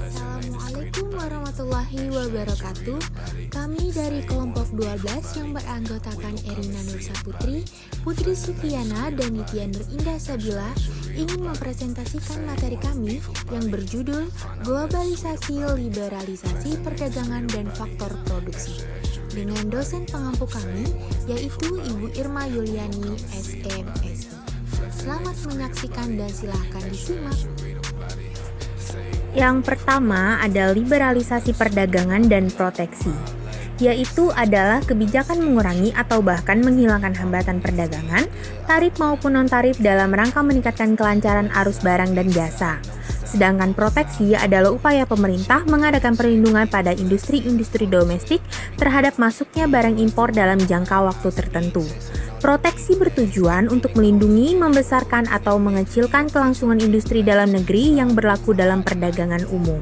Assalamualaikum warahmatullahi wabarakatuh. Kami dari kelompok 12 yang beranggotakan Erina Nursa Putri, Putri Sufiana, dan Nitya Nur Indah Sabila ingin mempresentasikan materi kami yang berjudul Globalisasi, Liberalisasi Perdagangan dan Faktor Produksi dengan dosen pengampu kami yaitu Ibu Irma Yuliani SMSI. Selamat menyaksikan dan silahkan disimak. Yang pertama ada liberalisasi perdagangan dan proteksi, yaitu adalah kebijakan mengurangi atau bahkan menghilangkan hambatan perdagangan, tarif maupun non-tarif dalam rangka meningkatkan kelancaran arus barang dan jasa. Sedangkan proteksi adalah upaya pemerintah mengadakan perlindungan pada industri-industri domestik terhadap masuknya barang impor dalam jangka waktu tertentu. Proteksi bertujuan untuk melindungi, membesarkan, atau mengecilkan kelangsungan industri dalam negeri yang berlaku dalam perdagangan umum.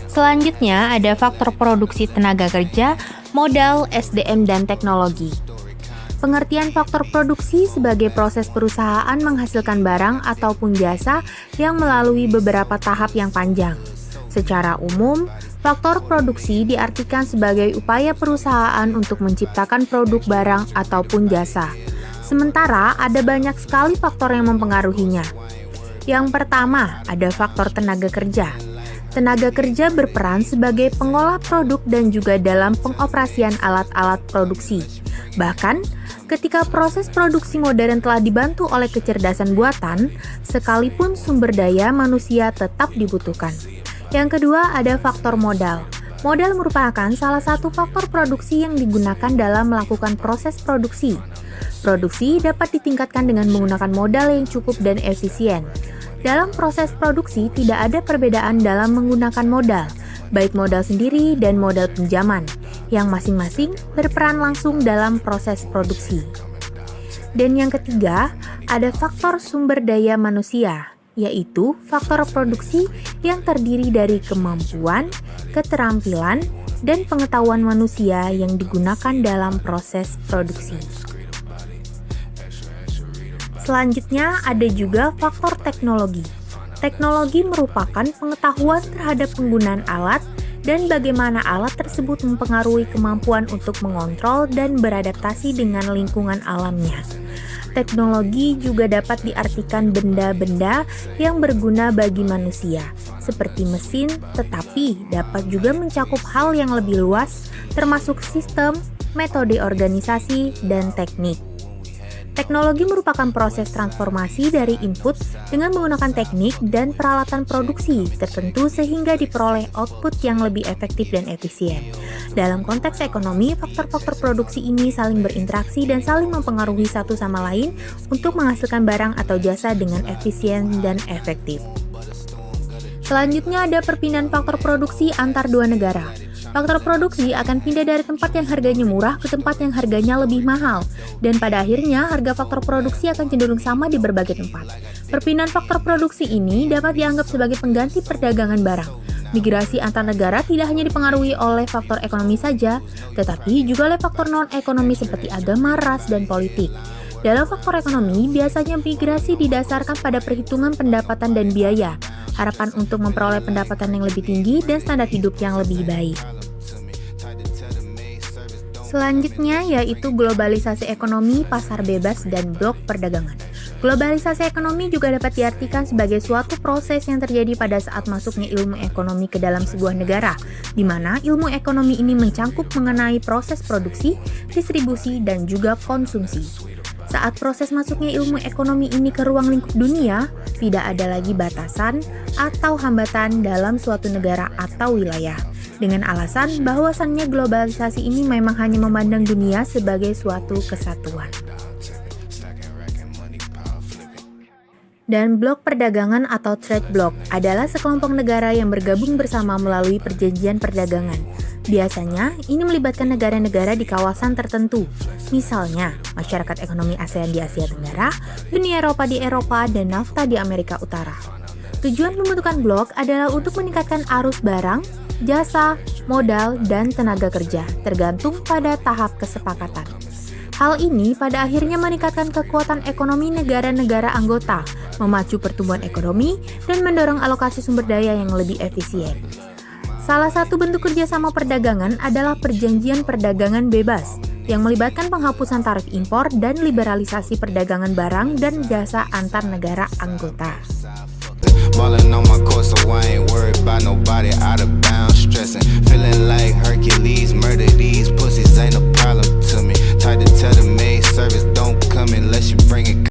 Selanjutnya ada faktor produksi tenaga kerja, modal, SDM, dan teknologi. Pengertian faktor produksi sebagai proses perusahaan menghasilkan barang ataupun jasa yang melalui beberapa tahap yang panjang. Secara umum, faktor produksi diartikan sebagai upaya perusahaan untuk menciptakan produk barang ataupun jasa. Sementara ada banyak sekali faktor yang mempengaruhinya. Yang pertama, ada faktor tenaga kerja. Tenaga kerja berperan sebagai pengolah produk dan juga dalam pengoperasian alat-alat produksi. Bahkan, ketika proses produksi modern telah dibantu oleh kecerdasan buatan, sekalipun sumber daya manusia tetap dibutuhkan. Yang kedua ada faktor modal. Modal merupakan salah satu faktor produksi yang digunakan dalam melakukan proses produksi. Produksi dapat ditingkatkan dengan menggunakan modal yang cukup dan efisien. Dalam proses produksi tidak ada perbedaan dalam menggunakan modal, baik modal sendiri dan modal pinjaman, yang masing-masing berperan langsung dalam proses produksi. Dan yang ketiga, ada faktor sumber daya manusia, yaitu faktor produksi yang terdiri dari kemampuan, keterampilan, dan pengetahuan manusia yang digunakan dalam proses produksi. Selanjutnya ada juga faktor teknologi. Teknologi merupakan pengetahuan terhadap penggunaan alat dan bagaimana alat tersebut mempengaruhi kemampuan untuk mengontrol dan beradaptasi dengan lingkungan alamnya. Teknologi juga dapat diartikan benda-benda yang berguna bagi manusia, seperti mesin, tetapi dapat juga mencakup hal yang lebih luas, termasuk sistem, metode organisasi, dan teknik. Teknologi merupakan proses transformasi dari input dengan menggunakan teknik dan peralatan produksi tertentu sehingga diperoleh output yang lebih efektif dan efisien. Dalam konteks ekonomi, faktor-faktor produksi ini saling berinteraksi dan saling mempengaruhi satu sama lain untuk menghasilkan barang atau jasa dengan efisien dan efektif. Selanjutnya ada perpindahan faktor produksi antar dua negara. Faktor produksi akan pindah dari tempat yang harganya murah ke tempat yang harganya lebih mahal, dan pada akhirnya harga faktor produksi akan cenderung sama di berbagai tempat. Perpindahan faktor produksi ini dapat dianggap sebagai pengganti perdagangan barang. Migrasi antar negara tidak hanya dipengaruhi oleh faktor ekonomi saja, tetapi juga oleh faktor non-ekonomi seperti agama, ras, dan politik. Dalam faktor ekonomi, biasanya migrasi didasarkan pada perhitungan pendapatan dan biaya, harapan untuk memperoleh pendapatan yang lebih tinggi dan standar hidup yang lebih baik. Selanjutnya yaitu globalisasi ekonomi, pasar bebas, dan blok perdagangan. Globalisasi ekonomi juga dapat diartikan sebagai suatu proses yang terjadi pada saat masuknya ilmu ekonomi ke dalam sebuah negara, di mana ilmu ekonomi ini mencangkup mengenai proses produksi, distribusi, dan juga konsumsi. Saat proses masuknya ilmu ekonomi ini ke ruang lingkup dunia, tidak ada lagi batasan atau hambatan dalam suatu negara atau wilayah. Dengan alasan bahwasannya globalisasi ini memang hanya memandang dunia sebagai suatu kesatuan. Dan blok perdagangan atau trade block adalah sekelompok negara yang bergabung bersama melalui perjanjian perdagangan. Biasanya, ini melibatkan negara-negara di kawasan tertentu. Misalnya, masyarakat ekonomi ASEAN di Asia Tenggara, Uni Eropa di Eropa, dan NAFTA di Amerika Utara. Tujuan pembentukan blok adalah untuk meningkatkan arus barang, jasa, modal, dan tenaga kerja, tergantung pada tahap kesepakatan. Hal ini pada akhirnya meningkatkan kekuatan ekonomi negara-negara anggota, memacu pertumbuhan ekonomi, dan mendorong alokasi sumber daya yang lebih efisien. Salah satu bentuk kerjasama perdagangan adalah perjanjian perdagangan bebas, yang melibatkan penghapusan tarif impor dan liberalisasi perdagangan barang dan jasa antar negara anggota. Ballin' on my course, so I ain't worried about nobody out of bounds, stressing. Feeling